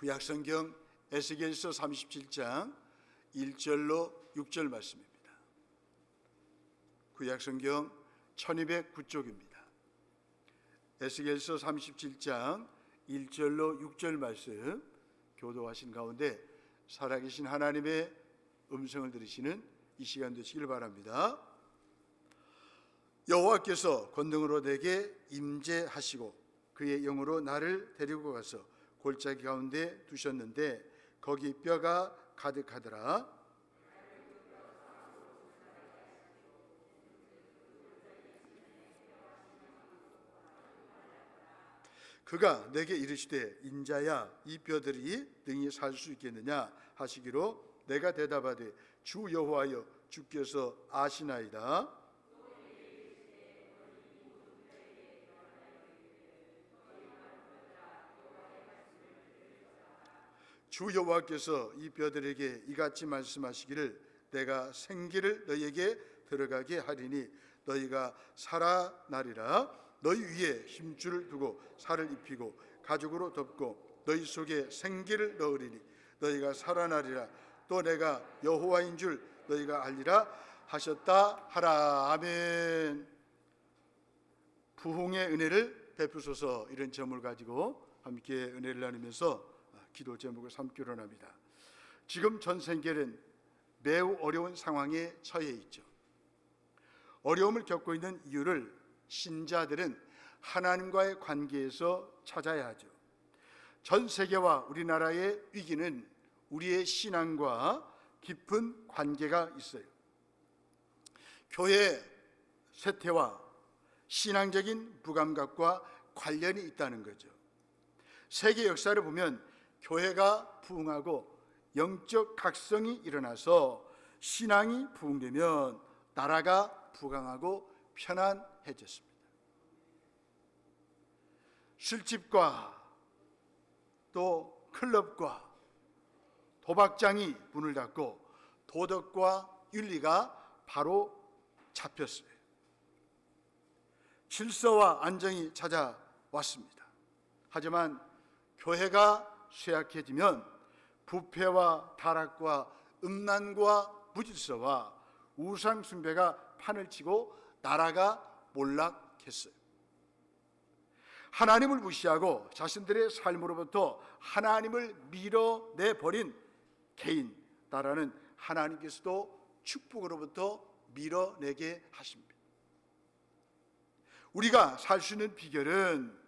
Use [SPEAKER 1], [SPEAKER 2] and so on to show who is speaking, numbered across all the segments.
[SPEAKER 1] 구약성경 에스겔서 37장 1절로 6절 말씀입니다. 구약성경 1209쪽입니다. 에스겔서 37장 1절로 6절 말씀 교도하신 가운데 살아계신 하나님의 음성을 들으시는 이 시간 되시길 바랍니다. 여호와께서 권능으로 내게 임재하시고 그의 영으로 나를 데리고 가서 골짜기 가운데 두셨는데 거기 뼈가 가득하더라. 그가 내게 이르시되 인자야 이 뼈들이 능히 살 수 있겠느냐 하시기로 내가 대답하되 주 여호와여 주께서 아시나이다. 주 여호와께서 이 뼈들에게 이같이 말씀하시기를 내가 생기를 너희에게 들어가게 하리니 너희가 살아나리라. 너희 위에 힘줄을 두고 살을 입히고 가죽으로 덮고 너희 속에 생기를 넣으리니 너희가 살아나리라. 또 내가 여호와인 줄 너희가 알리라 하셨다 하라. 아멘. 부흥의 은혜를 베푸소서. 이런 점을 가지고 함께 은혜를 나누면서 기도 제목을 삼기로 합니다. 지금 전 세계는 매우 어려운 상황에 처해 있죠. 어려움을 겪고 있는 이유를 신자들은 하나님과의 관계에서 찾아야 하죠. 전 세계와 우리나라의 위기는 우리의 신앙과 깊은 관계가 있어요. 교회 쇠퇴와 신앙적인 무감각과 관련이 있다는 거죠. 세계 역사를 보면 교회가 부흥하고 영적 각성이 일어나서 신앙이 부흥되면 나라가 부강하고 편안해졌습니다. 술집과 또 클럽과 도박장이 문을 닫고 도덕과 윤리가 바로 잡혔어요. 질서와 안정이 찾아왔습니다. 하지만 교회가 쇠약해지면 부패와 타락과 음란과 무질서와 우상 숭배가 판을 치고 나라가 몰락했어요. 하나님을 무시하고 자신들의 삶으로부터 하나님을 밀어내버린 개인, 나라는 하나님께서도 축복으로부터 밀어내게 하십니다. 우리가 살 수 있는 비결은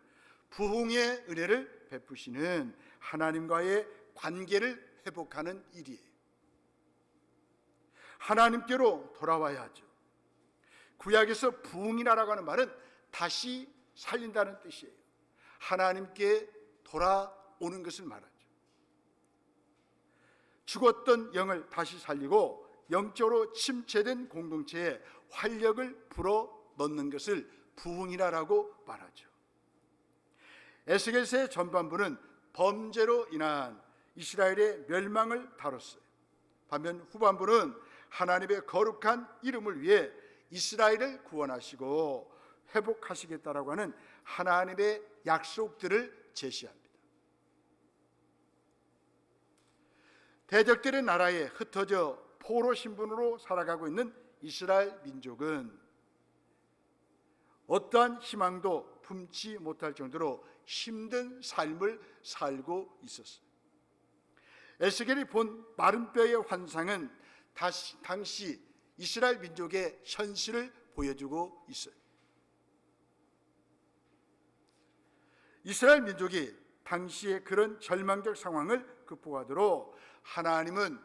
[SPEAKER 1] 부흥의 은혜를 베푸시는 하나님과의 관계를 회복하는 일이에요. 하나님께로 돌아와야 하죠. 구약에서 부흥이라고 하는 말은 다시 살린다는 뜻이에요. 하나님께 돌아오는 것을 말하죠. 죽었던 영을 다시 살리고 영적으로 침체된 공동체에 활력을 불어넣는 것을 부흥이라고 말하죠. 에스겔서의 전반부는 범죄로 인한 이스라엘의 멸망을 다뤘어요. 반면 후반부는 하나님의 거룩한 이름을 위해 이스라엘을 구원하시고 회복하시겠다라고 하는 하나님의 약속들을 제시합니다. 대적들의 나라에 흩어져 포로 신분으로 살아가고 있는 이스라엘 민족은 어떠한 희망도 품지 못할 정도로 힘든 삶을 살고 있었어요. 에스겔이 본 마른 뼈의 환상은 당시 이스라엘 민족의 현실을 보여주고 있어요. 이스라엘 민족이 당시의 그런 절망적 상황을 극복하도록 하나님은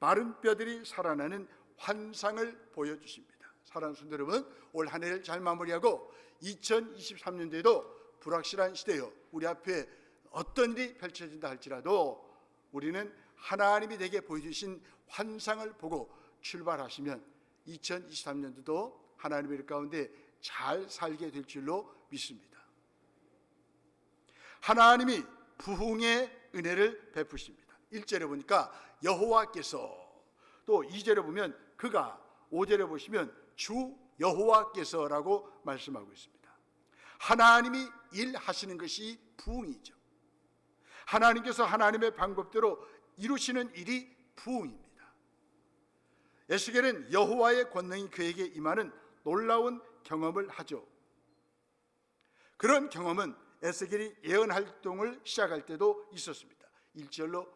[SPEAKER 1] 마른 뼈들이 살아나는 환상을 보여주십니다. 사랑하는 성도 여러분, 올 한 해를 잘 마무리하고 2023년도에도 불확실한 시대요, 우리 앞에 어떤 일이 펼쳐진다 할지라도 우리는 하나님이 내게 보여주신 환상을 보고 출발하시면 2023년도도 하나님의 일 가운데 잘 살게 될 줄로 믿습니다. 하나님이 부흥의 은혜를 베푸십니다. 1절에 보니까 여호와께서, 또 2절에 보면 그가, 5절에 보시면 주 여호와께서라고 말씀하고 있습니다. 하나님이 일하시는 것이 부흥이죠. 하나님께서 하나님의 방법대로 이루시는 일이 부흥입니다. 에스겔은 여호와의 권능이 그에게 임하는 놀라운 경험을 하죠. 그런 경험은 에스겔이 예언 활동을 시작할 때도 있었습니다. 1절로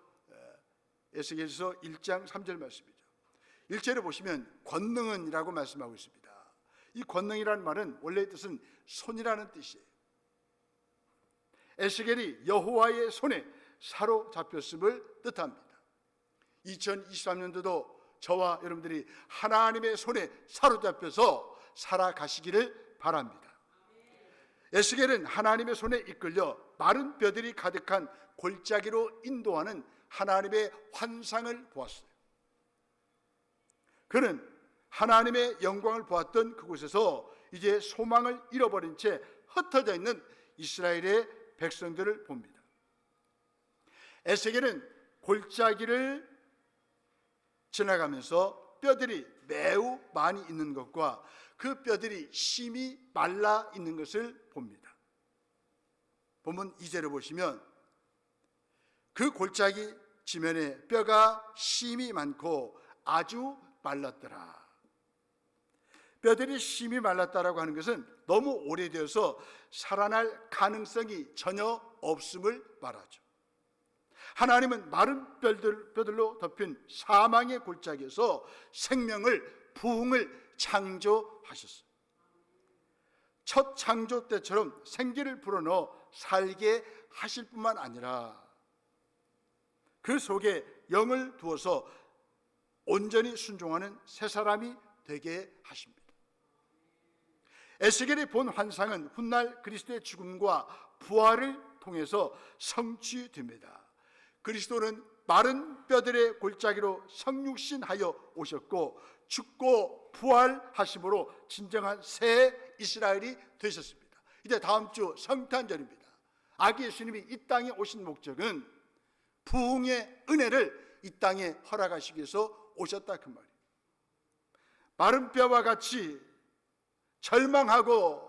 [SPEAKER 1] 에스겔서 1장 3절 말씀이죠. 1절에 보시면 권능은이라고 말씀하고 있습니다. 이 권능이라는 말은 원래 뜻은 손이라는 뜻이에요. 에스겔이 여호와의 손에 사로잡혔음을 뜻합니다. 2023년도도 저와 여러분들이 하나님의 손에 사로잡혀서 살아가시기를 바랍니다. 에스겔은 하나님의 손에 이끌려 마른 뼈들이 가득한 골짜기로 인도하는 하나님의 환상을 보았어요. 그는 하나님의 영광을 보았던 그곳에서 이제 소망을 잃어버린 채 흩어져 있는 이스라엘의 백성들을 봅니다. 에스겔은 골짜기를 지나가면서 뼈들이 매우 많이 있는 것과 그 뼈들이 심히 말라 있는 것을 봅니다. 본문 2절을 보시면 그 골짜기 지면에 뼈가 심히 많고 아주 말랐더라. 뼈들이 심히 말랐다라고 하는 것은 너무 오래되어서 살아날 가능성이 전혀 없음을 말하죠. 하나님은 마른 뼈들로 덮인 사망의 골짜기에서 생명을, 부흥을 창조하셨어요. 첫 창조 때처럼 생기를 불어넣어 살게 하실 뿐만 아니라 그 속에 영을 두어서 온전히 순종하는 새 사람이 되게 하십니다. 에스겔이 본 환상은 훗날 그리스도의 죽음과 부활을 통해서 성취됩니다. 그리스도는 마른 뼈들의 골짜기로 성육신하여 오셨고 죽고 부활하심으로 진정한 새 이스라엘이 되셨습니다. 이제 다음 주 성탄절입니다. 아기 예수님이 이 땅에 오신 목적은 부흥의 은혜를 이 땅에 허락하시기 위해서 오셨다 그 말이에요. 마른 뼈와 같이 절망하고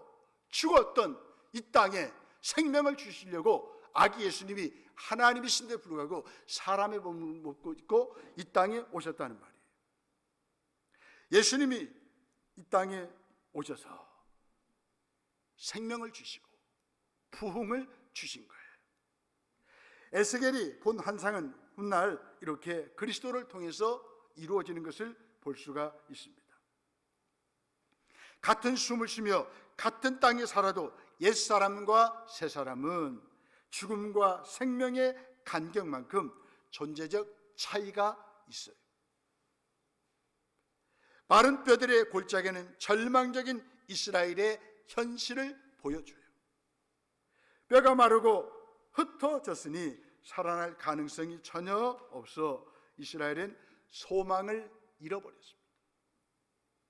[SPEAKER 1] 죽었던 이 땅에 생명을 주시려고 아기 예수님이 하나님이신데 불구하고 사람의 몸을 입고 있고 이 땅에 오셨다는 말이에요. 예수님이 이 땅에 오셔서 생명을 주시고 부흥을 주신 거예요. 에스겔이 본 환상은 훗날 이렇게 그리스도를 통해서 이루어지는 것을 볼 수가 있습니다. 같은 숨을 쉬며 같은 땅에 살아도 옛사람과 새사람은 죽음과 생명의 간격만큼 존재적 차이가 있어요. 마른 뼈들의 골짜기는 절망적인 이스라엘의 현실을 보여줘요. 뼈가 마르고 흩어졌으니 살아날 가능성이 전혀 없어 이스라엘은 소망을 잃어버렸습니다.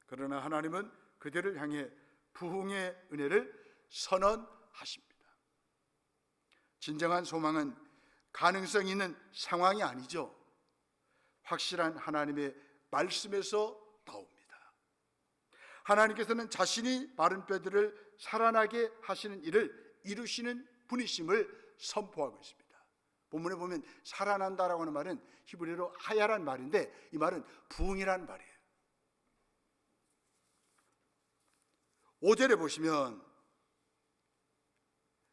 [SPEAKER 1] 그러나 하나님은 그들을 향해 부흥의 은혜를 선언하십니다. 진정한 소망은 가능성 있는 상황이 아니죠. 확실한 하나님의 말씀에서 나옵니다. 하나님께서는 자신이 마른 뼈들을 살아나게 하시는 일을 이루시는 분이심을 선포하고 있습니다. 본문에 보면 살아난다라고 하는 말은 히브리어로 하야란 말인데 이 말은 부흥이라는 말이에요. 5절에 보시면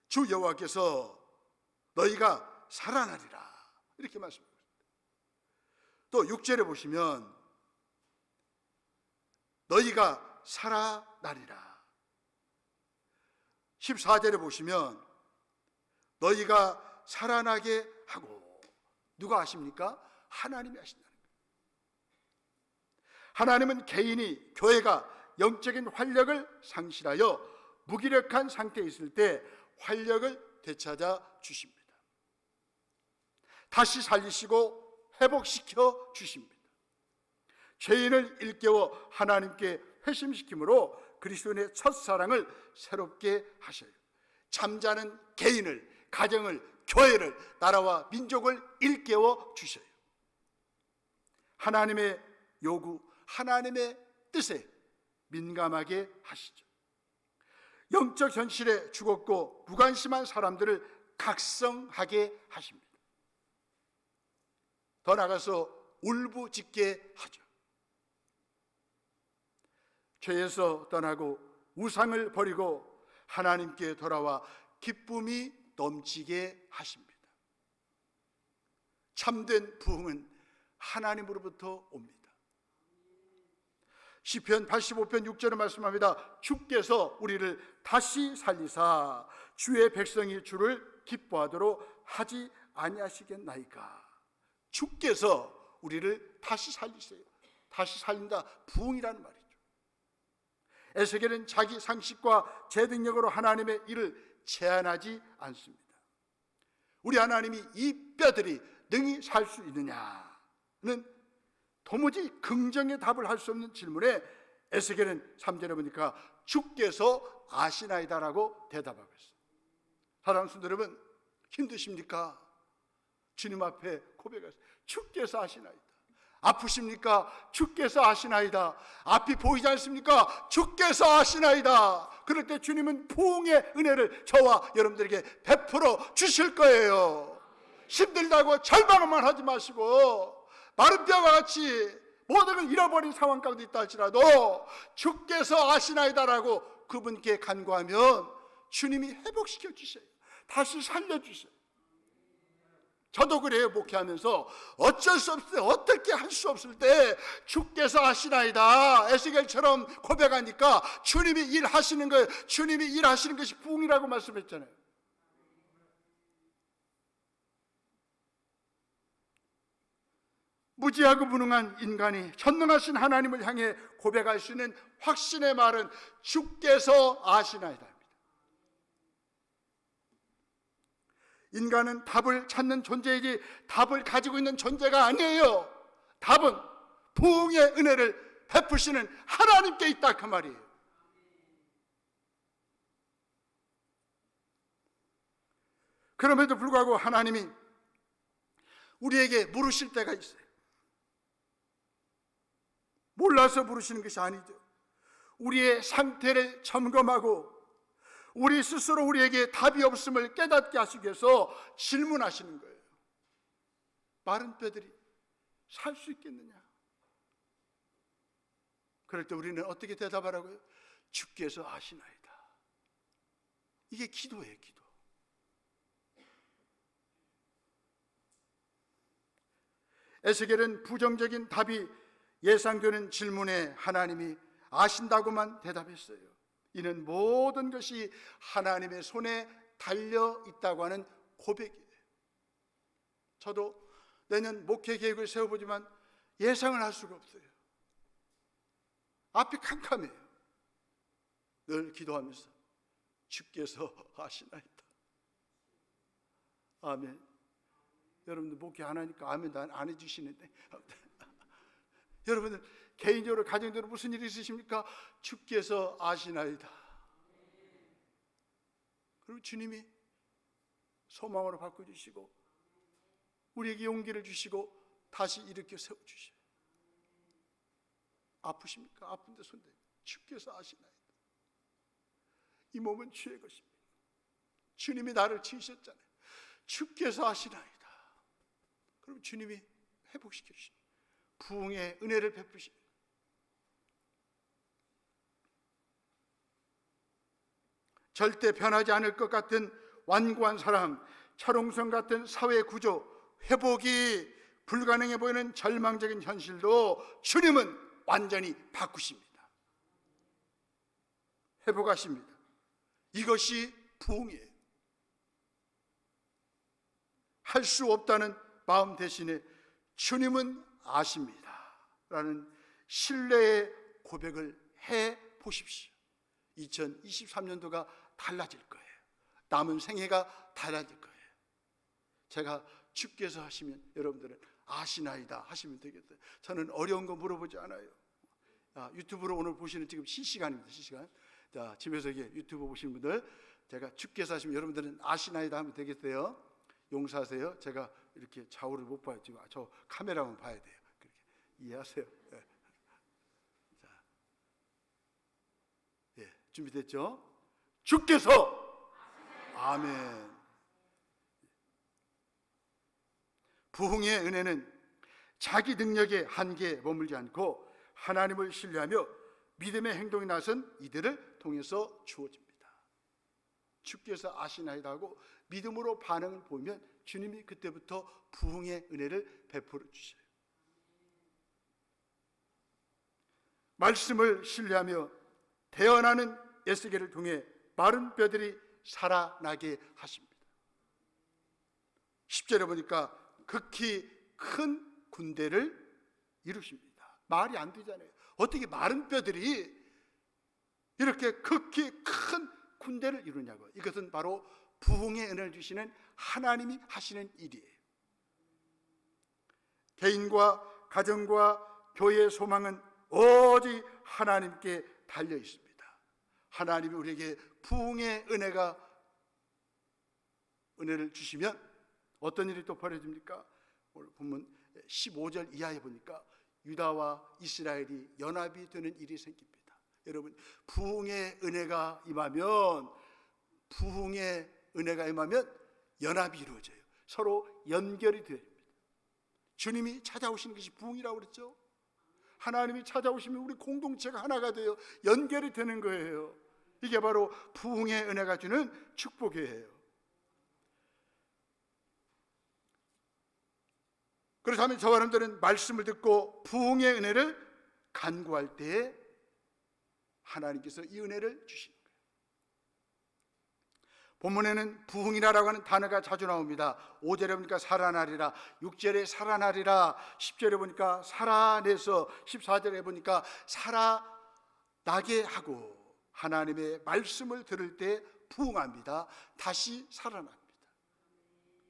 [SPEAKER 1] 주 여호와께서 너희가 살아나리라 이렇게 말씀하고 있습니다. 또 6절에 보시면 너희가 살아나리라. 14절에 보시면 너희가 살아나게 하고, 누가 하십니까? 하나님이 하신다는 거예요. 하나님은 개인이, 교회가 영적인 활력을 상실하여 무기력한 상태에 있을 때 활력을 되찾아 주십니다. 다시 살리시고 회복시켜 주십니다. 죄인을 일깨워 하나님께 회심시킴으로 그리스도인의 첫사랑을 새롭게 하셔요. 잠자는 개인을, 가정을, 교회를, 나라와 민족을 일깨워 주셔요. 하나님의 요구, 하나님의 뜻에 민감하게 하시죠. 영적 현실에 죽었고 무관심한 사람들을 각성하게 하십니다. 더 나가서 울부짖게 하죠. 죄에서 떠나고 우상을 버리고 하나님께 돌아와 기쁨이 넘치게 하십니다. 참된 부흥은 하나님으로부터 옵니다. 시편 85편 6절에 말씀합니다. 주께서 우리를 다시 살리사 주의 백성이 주를 기뻐하도록 하지 아니하시겠나이까. 주께서 우리를 다시 살리세요. 다시 살린다, 부흥이라는 말이죠. 에스겔은 자기 상식과 제 능력으로 하나님의 일을 제한하지 않습니다. 우리 하나님이 이 뼈들이 능히 살 수 있느냐는 도무지 긍정의 답을 할 수 없는 질문에 에스겔은 3절에 보니까 주께서 아시나이다라고 대답하고 있어요. 사랑하는 성도 여러분, 힘드십니까? 주님 앞에 고백하세요. 주께서 아시나이다. 아프십니까? 주께서 아시나이다. 앞이 보이지 않습니까? 주께서 아시나이다. 그럴 때 주님은 부흥의 은혜를 저와 여러분들에게 베풀어 주실 거예요. 힘들다고 절망만 하지 마시고 마른 뼈와 같이 모든 걸 잃어버린 상황 가운데 있다 할지라도 주께서 아시나이다라고 그분께 간구하면 주님이 회복시켜 주셔요. 다시 살려주세요. 저도 그래요. 목회하면서 어쩔 수 없을 때, 어떻게 할 수 없을 때 주께서 아시나이다 에스겔처럼 고백하니까 주님이 일하시는 거예요. 주님이 일하시는 것이 부흥이라고 말씀했잖아요. 무지하고 무능한 인간이 전능하신 하나님을 향해 고백할 수 있는 확신의 말은 주께서 아시나이다. 인간은 답을 찾는 존재이지 답을 가지고 있는 존재가 아니에요. 답은 부흥의 은혜를 베푸시는 하나님께 있다, 그 말이에요. 그럼에도 불구하고 하나님이 우리에게 물으실 때가 있어요. 몰라서 물으시는 것이 아니죠. 우리의 상태를 점검하고 우리 스스로 우리에게 답이 없음을 깨닫게 하시기 위해서 질문하시는 거예요. 마른 뼈들이 살 수 있겠느냐? 그럴 때 우리는 어떻게 대답하라고요? 주께서 아시나이다. 이게 기도예요, 기도. 에스겔은 부정적인 답이 예상되는 질문에 하나님이 아신다고만 대답했어요. 이는 모든 것이 하나님의 손에 달려 있다고 하는 고백이에요. 저도 내년 목회 계획을 세워보지만 예상을 할 수가 없어요. 앞이 캄캄해요. 늘 기도하면서 주께서 아시나이다. 아멘. 여러분들 목회 안 하니까 아멘 안 해주시는데 여러분들 개인적으로 가정적으로 무슨 일이 있으십니까? 주께서 아시나이다. 그리고 주님이 소망으로 바꿔주시고 우리에게 용기를 주시고 다시 일으켜 세워주셔요. 아프십니까? 아픈데 손대. 주께서 아시나이다. 이 몸은 주의 것입니다. 주님이 나를 지으셨잖아요. 주께서 아시나이다. 그럼 주님이 회복시켜 주십니다. 부흥의 은혜를 베푸십니다. 절대 변하지 않을 것 같은 완고한 사람, 철옹성 같은 사회 구조, 회복이 불가능해 보이는 절망적인 현실도 주님은 완전히 바꾸십니다. 회복하십니다. 이것이 부흥이에요. 할 수 없다는 마음 대신에 주님은 아십니다 라는 신뢰의 고백을 해 보십시오. 2023년도가 달라질 거예요. 남은 생애가 달라질 거예요. 제가 주께서 하시면 여러분들은 아시나이다 하시면 되겠어요. 저는 어려운 거 물어보지 않아요. 유튜브로 오늘 보시는 지금 실시간입니다. 실시간. 자, 집에서 이게 유튜브 보시는 분들, 제가 주께서 하시면 여러분들은 아시나이다 하면 되겠어요. 용서하세요. 제가 이렇게 좌우를 못 봐요. 지금 저 카메라만 봐야 돼요. 그렇게 이해하세요. 네. 자, 예, 준비됐죠? 주께서 아멘. 부흥의 은혜는 자기 능력의 한계에 머물지 않고 하나님을 신뢰하며 믿음의 행동에 나선 이들을 통해서 주어집니다. 주께서 아시나이다 하고 믿음으로 반응을 보이면 주님이 그때부터 부흥의 은혜를 베풀어 주셔요. 말씀을 신뢰하며 대언하는 에스겔을 통해 마른 뼈들이 살아나게 하십니다. 10절에 보니까 극히 큰 군대를 이루십니다. 말이 안 되잖아요. 어떻게 마른 뼈들이 이렇게 극히 큰 군대를 이루냐고. 이것은 바로 부흥의 은혜를 주시는 하나님이 하시는 일이에요. 개인과 가정과 교회의 소망은 오직 하나님께 달려 있습니다. 하나님이 우리에게 부흥의 은혜를 주시면 어떤 일이 또 벌어집니까? 오늘 본문 15절 이하에 보니까 유다와 이스라엘이 연합이 되는 일이 생깁니다. 여러분, 부흥의 은혜가 임하면 연합이 이루어져요. 서로 연결이 됩니다. 주님이 찾아오시는 것이 부흥이라고 그랬죠. 하나님이 찾아오시면 우리 공동체가 하나가 돼요. 연결이 되는 거예요. 이게 바로 부흥의 은혜가 주는 축복이에요. 그렇다면 저와 여러분들은 말씀을 듣고 부흥의 은혜를 간구할 때에 하나님께서 이 은혜를 주시는 거예요. 본문에는 부흥이라고 하는 단어가 자주 나옵니다. 5절에 보니까 살아나리라, 6절에 살아나리라, 10절에 보니까 살아내서, 14절에 보니까 살아나게 하고, 하나님의 말씀을 들을 때 부흥합니다. 다시 살아납니다.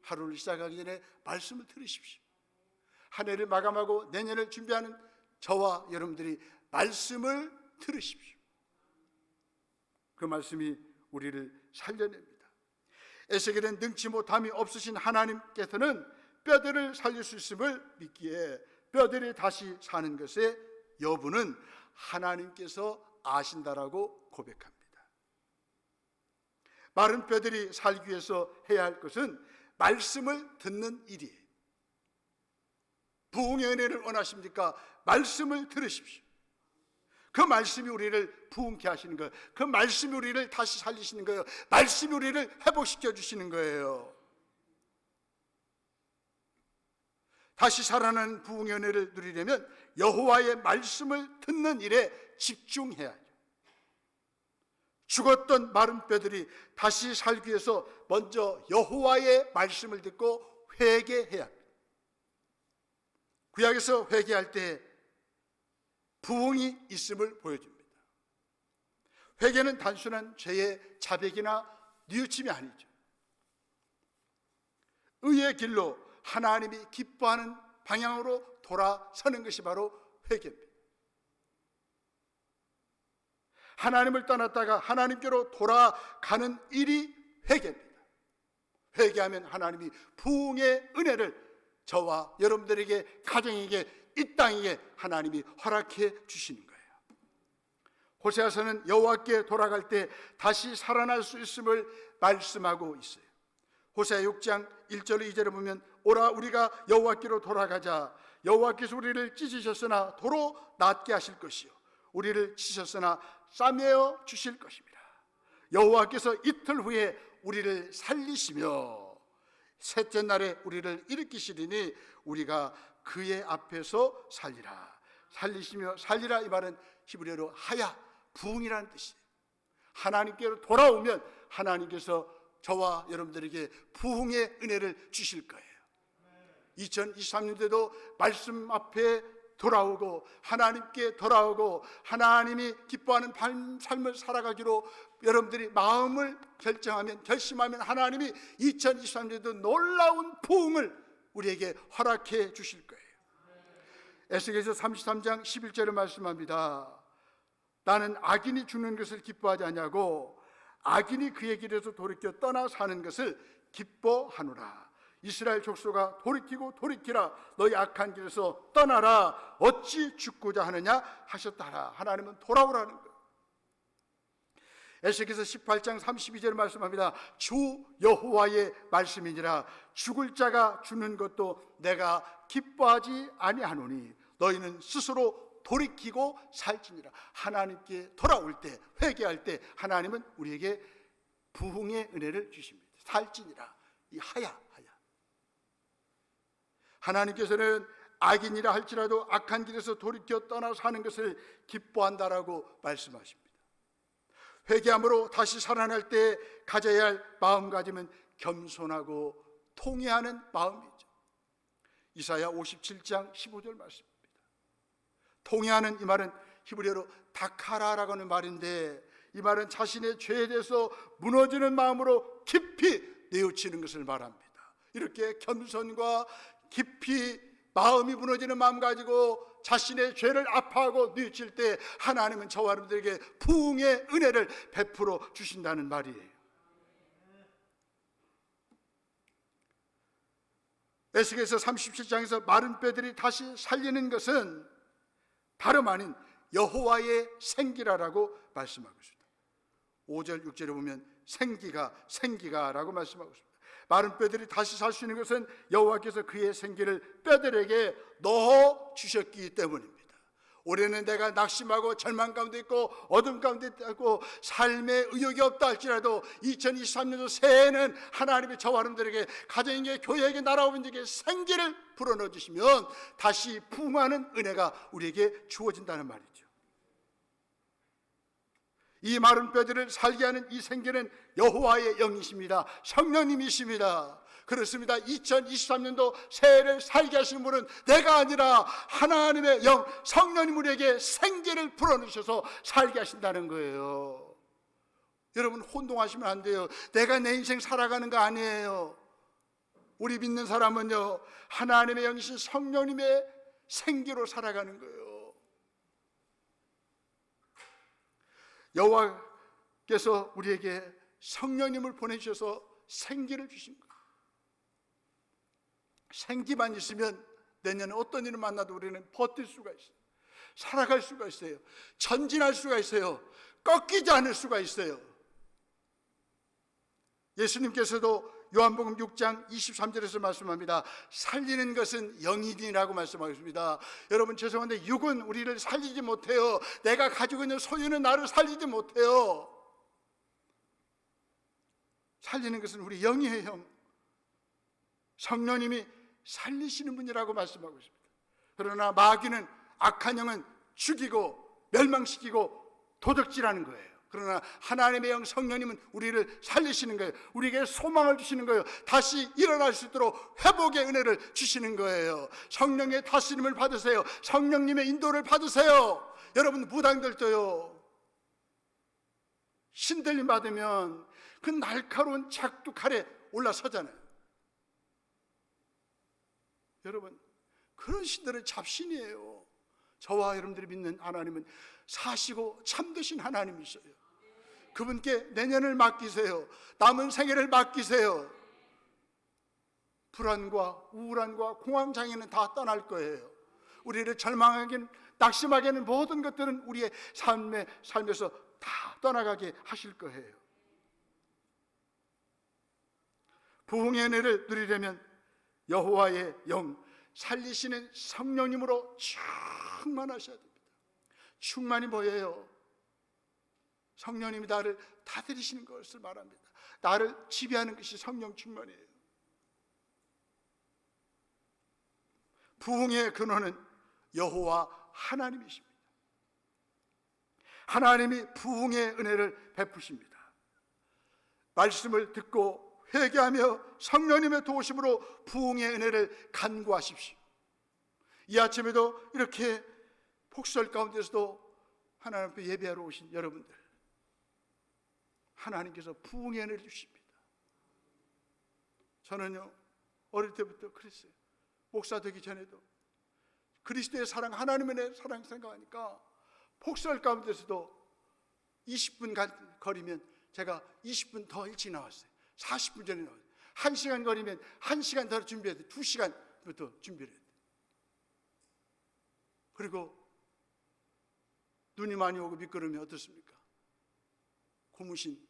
[SPEAKER 1] 하루를 시작하기 전에 말씀을 들으십시오. 한 해를 마감하고 내년을 준비하는 저와 여러분들이 말씀을 들으십시오. 그 말씀이 우리를 살려냅니다. 에스겔은 능치 못함이 없으신 하나님께서는 뼈들을 살릴 수 있음을 믿기에 뼈들이 다시 사는 것의 여부는 하나님께서 아신다라고 고백합니다. 마른 뼈들이 살기 위해서 해야 할 것은 말씀을 듣는 일이에요. 부흥의 은혜를 원하십니까? 말씀을 들으십시오. 그 말씀이 우리를 부흥케 하시는 거예요. 그 말씀이 우리를 다시 살리시는 거예요. 말씀이 우리를 회복시켜 주시는 거예요. 다시 살아나는 부흥의 은혜를 누리려면 여호와의 말씀을 듣는 일에 집중해야 해요. 죽었던 마른 뼈들이 다시 살기 위해서 먼저 여호와의 말씀을 듣고 회개해야 합니다. 구약에서 회개할 때 부흥이 있음을 보여줍니다. 회개는 단순한 죄의 자백이나 뉘우침이 아니죠. 의의 길로 하나님이 기뻐하는 방향으로 돌아서는 것이 바로 회개입니다. 하나님을 떠났다가 하나님께로 돌아가는 일이 회개입니다. 회개하면 하나님이 부흥의 은혜를 저와 여러분들에게, 가정에게, 이 땅에 하나님이 허락해 주시는 거예요. 호세아서는 여호와께 돌아갈 때 다시 살아날 수 있음을 말씀하고 있어요. 호세아 6장 1절 2절에 보면 오라 우리가 여호와께로 돌아가자. 여호와께서 우리를 찢으셨으나 도로 낫게 하실 것이요 우리를 치셨으나 싸매어 주실 것입니다. 여호와께서 이틀 후에 우리를 살리시며 셋째 날에 우리를 일으키시리니 우리가 그의 앞에서 살리라. 살리시며 살리라, 이 말은 히브리어로 하야, 부흥이라는 뜻이에요. 하나님께로 돌아오면 하나님께서 저와 여러분들에게 부흥의 은혜를 주실 거예요. 2023년도에도 말씀 앞에 돌아오고 하나님께 돌아오고 하나님이 기뻐하는 삶을 살아가기로 여러분들이 마음을 결심하면 하나님이 2023년도 놀라운 부흥을 우리에게 허락해 주실 거예요. 에스겔서 33장 11절을 말씀합니다. 나는 악인이 죽는 것을 기뻐하지 않냐고 악인이 그의 길에서 돌이켜 떠나 사는 것을 기뻐하노라. 이스라엘 족속아 돌이키고 돌이키라. 너희 악한 길에서 떠나라. 어찌 죽고자 하느냐 하셨다라. 하나님은 돌아오라는 거예요. 에스겔서 18장 32절 말씀합니다. 주 여호와의 말씀이니라. 죽을 자가 죽는 것도 내가 기뻐하지 아니하노니 너희는 스스로 돌이키고 살지니라. 하나님께 돌아올 때, 회개할 때 하나님은 우리에게 부흥의 은혜를 주십니다. 살지니라. 이 하야. 하나님께서는 악인이라 할지라도 악한 길에서 돌이켜 떠나 사는 것을 기뻐한다라고 말씀하십니다. 회개함으로 다시 살아날 때 가져야 할 마음가짐은 겸손하고 통회하는 마음이죠. 이사야 57장 15절 말씀입니다. 통회하는 이 말은 히브리어로 다카라라고 하는 말인데, 이 말은 자신의 죄에 대해서 무너지는 마음으로 깊이 뉘우치는 것을 말합니다. 이렇게 겸손과 깊이 마음이 무너지는 마음 가지고 자신의 죄를 아파하고 뉘우칠 때 하나님은 저와 여러분들에게 부흥의 은혜를 베풀어 주신다는 말이에요. 에스겔서 37장에서 마른 뼈들이 다시 살리는 것은 다름 아닌 여호와의 생기라라고 말씀하고 있습니다. 5절 6절에 보면 생기가라고 말씀하고 있습니다. 마른 뼈들이 다시 살 수 있는 것은 여호와께서 그의 생기를 뼈들에게 넣어 주셨기 때문입니다. 올해는 내가 낙심하고 절망 가운데 있고 어둠 가운데 있고 삶에 의욕이 없다 할지라도 2023년도 새해에는 하나님이 저와 여러분들에게 가정에게 교회에게 나라오민에게 생기를 불어넣어 주시면 다시 부흥하는 은혜가 우리에게 주어진다는 말이죠. 이 마른 뼈들을 살게 하는 이 생기는 여호와의 영이십니다. 성령님이십니다. 그렇습니다. 2023년도 새해를 살게 하시는 분은 내가 아니라 하나님의 영 성령님 우리에게 생기를 불어넣으셔서 살게 하신다는 거예요. 여러분 혼동하시면 안 돼요. 내가 내 인생 살아가는 거 아니에요. 우리 믿는 사람은요, 하나님의 영이신 성령님의 생기로 살아가는 거예요. 여호와께서 우리에게 성령님을 보내주셔서 생기를 주신 거예요. 생기만 있으면 내년에 어떤 일을 만나도 우리는 버틸 수가 있어요. 살아갈 수가 있어요. 전진할 수가 있어요. 꺾이지 않을 수가 있어요. 예수님께서도 요한복음 6장 23절에서 말씀합니다. 살리는 것은 영이니라고 말씀하셨습니다. 여러분 죄송한데 육은 우리를 살리지 못해요. 내가 가지고 있는 소유는 나를 살리지 못해요. 살리는 것은 우리 영이에요. 영. 성령님이 살리시는 분이라고 말씀하고 있습니다. 그러나 마귀는, 악한 영은 죽이고 멸망시키고 도적질하는 거예요. 그러나 하나님의 영 성령님은 우리를 살리시는 거예요. 우리에게 소망을 주시는 거예요. 다시 일어날 수 있도록 회복의 은혜를 주시는 거예요. 성령의 다스림을 받으세요. 성령님의 인도를 받으세요. 여러분 무당들도요, 신들림 받으면 그 날카로운 작두 칼에 올라서잖아요. 여러분 그런 신들은 잡신이에요. 저와 여러분들이 믿는 하나님은 사시고 참되신 하나님이셔요. 그분께 내년을 맡기세요. 남은 생애를 맡기세요. 불안과 우울함과 공황장애는 다 떠날 거예요. 우리를 절망하긴 낙심하게 하는 모든 것들은 우리의 삶에서 다 떠나가게 하실 거예요. 부흥의 은혜를 누리려면 여호와의 영 살리시는 성령님으로 충만하셔야 됩니다. 충만이 뭐예요? 성령님이 나를 다스리시는 것을 말합니다. 나를 지배하는 것이 성령 충만이에요. 부흥의 근원은 여호와 하나님이십니다. 하나님이 부흥의 은혜를 베푸십니다. 말씀을 듣고 회개하며 성령님의 도우심으로 부흥의 은혜를 간구하십시오. 이 아침에도 이렇게 폭설 가운데서도 하나님 앞에 예배하러 오신 여러분들, 하나님께서 부흥의 은혜를 주십니다. 저는요 어릴 때부터 그랬어요. 목사 되기 전에도 그리스도의 사랑, 하나님의 사랑 생각하니까 폭설 가운데서도 20분 거리면 제가 20분 더 일찍 나왔어요. 40분 전에 나왔어요. 1시간 거리면 1시간 더 준비해야 돼. 2시간부터 준비를 해야 돼. 그리고 눈이 많이 오고 미끄러우면 어떻습니까? 고무신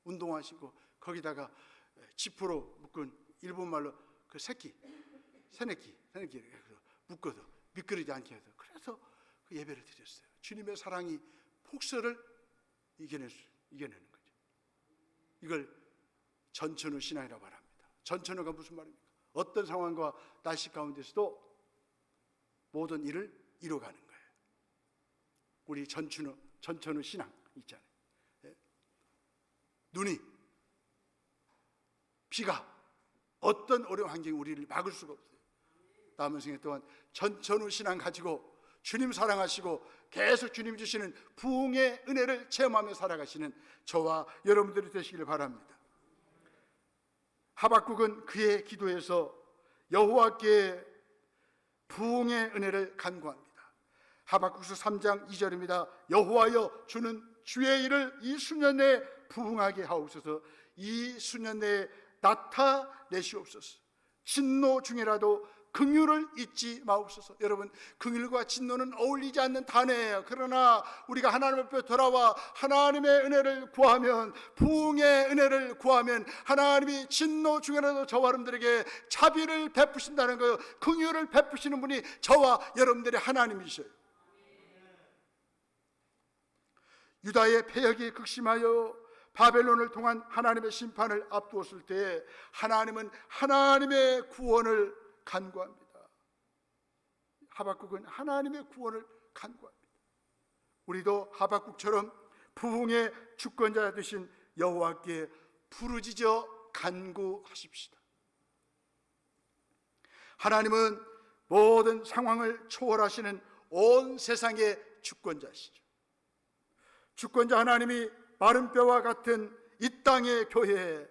[SPEAKER 1] 운동하시고 거기다가 지프로 묶은 일본말로 그 새내기 묶어서 미끄러지 않게 해서 그래서 그 예배를 드렸어요. 주님의 사랑이 폭설을 이겨내는 거죠. 이걸 전천후 신앙이라고 말합니다. 전천후가 무슨 말입니까? 어떤 상황과 날씨 가운데서도 모든 일을 이뤄가는 거예요. 우리 전천후 신앙 있잖아요. 눈이, 비가, 어떤 어려운 환경이 우리를 막을 수가 없어요. 남은 생애 동안 전천후 신앙 가지고 주님 사랑하시고 계속 주님 주시는 부흥의 은혜를 체험하며 살아가시는 저와 여러분들이 되시기를 바랍니다. 하박국은 그의 기도에서 여호와께 부흥의 은혜를 간구합니다. 하박국서 3장 2절입니다. 여호와여, 주는 주의 일을 이 수년 내에 부흥하게 하옵소서. 이 수년 내에 나타내시옵소서. 진노 중이라도 긍휼을 잊지 마옵소서. 여러분, 긍휼과 진노는 어울리지 않는 단어예요. 그러나 우리가 하나님 앞에 돌아와 하나님의 은혜를 구하면, 부흥의 은혜를 구하면 하나님이 진노 중이라도 저와 여러분들에게 자비를 베푸신다는 거예요. 긍휼을 베푸시는 분이 저와 여러분들의 하나님이셔요. 유다의 패역이 극심하여 바벨론을 통한 하나님의 심판을 앞두었을 때 하나님은 하나님의 구원을 간구합니다. 하박국은 하나님의 구원을 간구합니다. 우리도 하박국처럼 부흥의 주권자 되신 여호와께 부르짖어 간구하십시다. 하나님은 모든 상황을 초월하시는 온 세상의 주권자시죠. 주권자 하나님이 마른 뼈와 같은 이 땅의 교회에,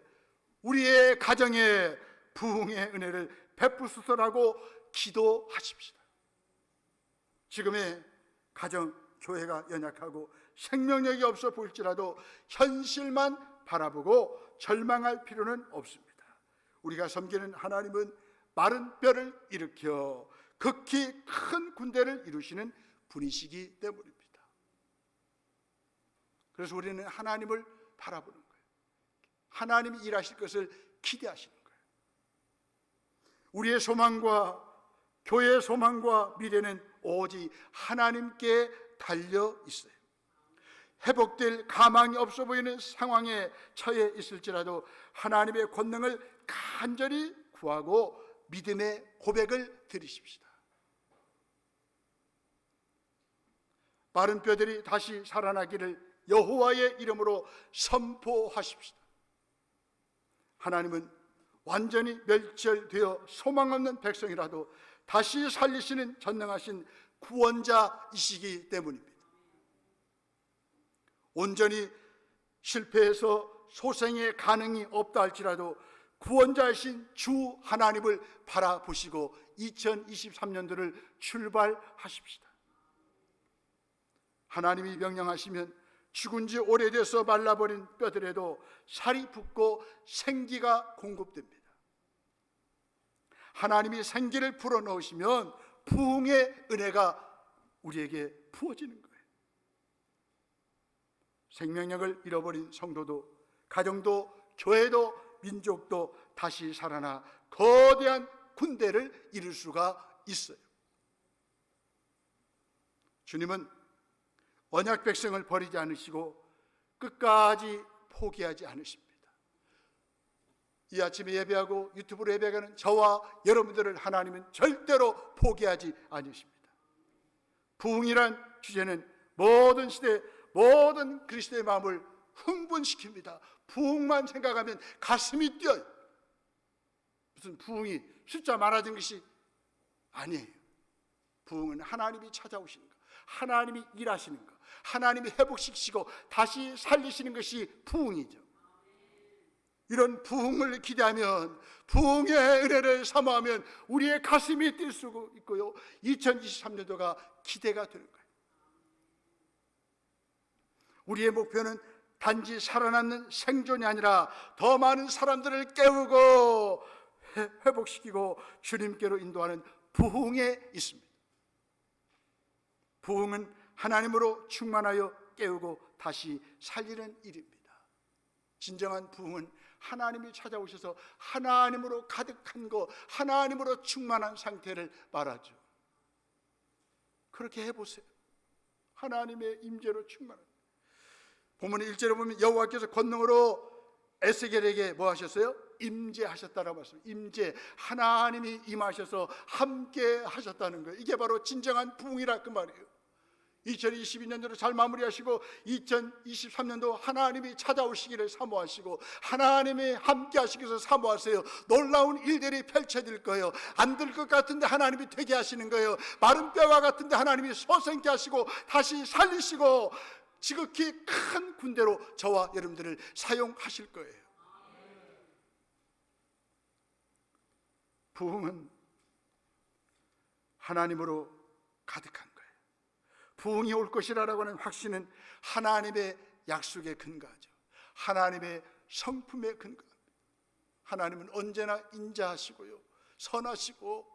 [SPEAKER 1] 우리의 가정에 부흥의 은혜를 베푸소서라고 기도하십시다. 지금의 가정, 교회가 연약하고 생명력이 없어 보일지라도 현실만 바라보고 절망할 필요는 없습니다. 우리가 섬기는 하나님은 마른 뼈를 일으켜 극히 큰 군대를 이루시는 분이시기 때문입니다. 그래서 우리는 하나님을 바라보는 거예요. 하나님이 일하실 것을 기대하시는 거예요. 우리의 소망과 교회의 소망과 미래는 오직 하나님께 달려 있어요. 회복될 가망이 없어 보이는 상황에 처해 있을지라도 하나님의 권능을 간절히 구하고 믿음의 고백을 드리십시다. 마른 뼈들이 다시 살아나기를 여호와의 이름으로 선포하십시다. 하나님은 완전히 멸절되어 소망 없는 백성이라도 다시 살리시는 전능하신 구원자이시기 때문입니다. 온전히 실패해서 소생의 가능이 없다 할지라도 구원자이신 주 하나님을 바라보시고 2023년도를 출발하십시다. 하나님이 명령하시면 죽은 지 오래돼서 말라버린 뼈들에도 살이 붙고 생기가 공급됩니다. 하나님이 생기를 불어넣으시면 부흥의 은혜가 우리에게 부어지는 거예요. 생명력을 잃어버린 성도도, 가정도, 교회도, 민족도 다시 살아나 거대한 군대를 이룰 수가 있어요. 주님은 언약 백성을 버리지 않으시고 끝까지 포기하지 않으십니다. 이 아침에 예배하고 유튜브로 예배하는 저와 여러분들을 하나님은 절대로 포기하지 않으십니다. 부흥이란 주제는 모든 시대, 모든 그리스도의 마음을 흥분시킵니다. 부흥만 생각하면 가슴이 뛰어요. 무슨 부흥이 숫자 많아진 것이 아니에요. 부흥은 하나님이 찾아오시는 것, 하나님이 일하시는 것, 하나님이 회복시키시고 다시 살리시는 것이 부흥이죠. 이런 부흥을 기대하면, 부흥의 은혜를 사모하면 우리의 가슴이 뛸 수 있고요, 2023년도가 기대가 되는 거예요. 우리의 목표는 단지 살아남는 생존이 아니라 더 많은 사람들을 깨우고 회복시키고 주님께로 인도하는 부흥에 있습니다. 부흥은 하나님으로 충만하여 깨우고 다시 살리는 일입니다. 진정한 부흥은 하나님이 찾아오셔서 하나님으로 가득한 것, 하나님으로 충만한 상태를 말하죠. 그렇게 해보세요. 하나님의 임재로 충만한. 본문의 1절에 보면 여호와께서 권능으로 에스겔에게 뭐 하셨어요? 임재하셨다라고 말씀. 임재, 하나님이 임하셔서 함께 하셨다는 거예요. 이게 바로 진정한 부흥이라 그 말이에요. 2022년도로 잘 마무리하시고 2023년도 하나님이 찾아오시기를 사모하시고 하나님이 함께 하시기 위해서 사모하세요. 놀라운 일들이 펼쳐질 거예요. 안 될 것 같은데 하나님이 되게 하시는 거예요. 마른 뼈와 같은데 하나님이 솟생케 하시고 다시 살리시고 지극히 큰 군대로 저와 여러분들을 사용하실 거예요. 부흥은 하나님으로 가득한 거예요. 부흥이 올 것이라고 하는 확신은 하나님의 약속의 근거죠. 하나님의 성품의 근거입니다. 하나님은 언제나 인자하시고요, 선하시고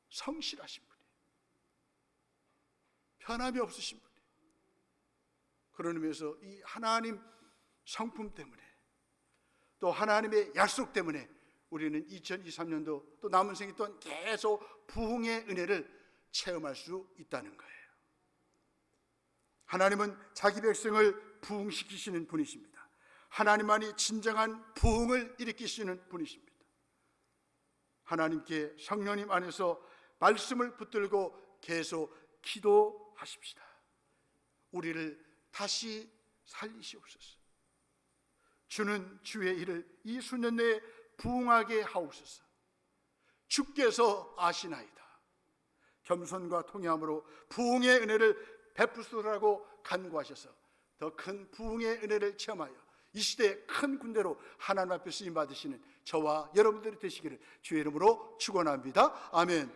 [SPEAKER 1] 성실하신 분이에요. 변함이 없으신 분이에요. 그런 의미에서 이 하나님 성품 때문에 또 하나님의 약속 때문에 우리는 2023년도 또 남은 생이 동안 계속 부흥의 은혜를 체험할 수 있다는 거예요. 하나님은 자기 백성을 부흥시키시는 분이십니다. 하나님만이 진정한 부흥을 일으키시는 분이십니다. 하나님께 성령님 안에서 말씀을 붙들고 계속 기도하십시다. 우리를 다시 살리시옵소서. 주는 주의 일을 이 수년 내에 부흥하게 하옵소서. 주께서 아시나이다. 겸손과 통회함으로 부흥의 은혜를 베푸시라고 간구하셔서 더 큰 부흥의 은혜를 체험하여 이 시대의 큰 군대로 하나님 앞에 쓰임 받으시는 저와 여러분들이 되시기를 주의 이름으로 축원합니다. 아멘.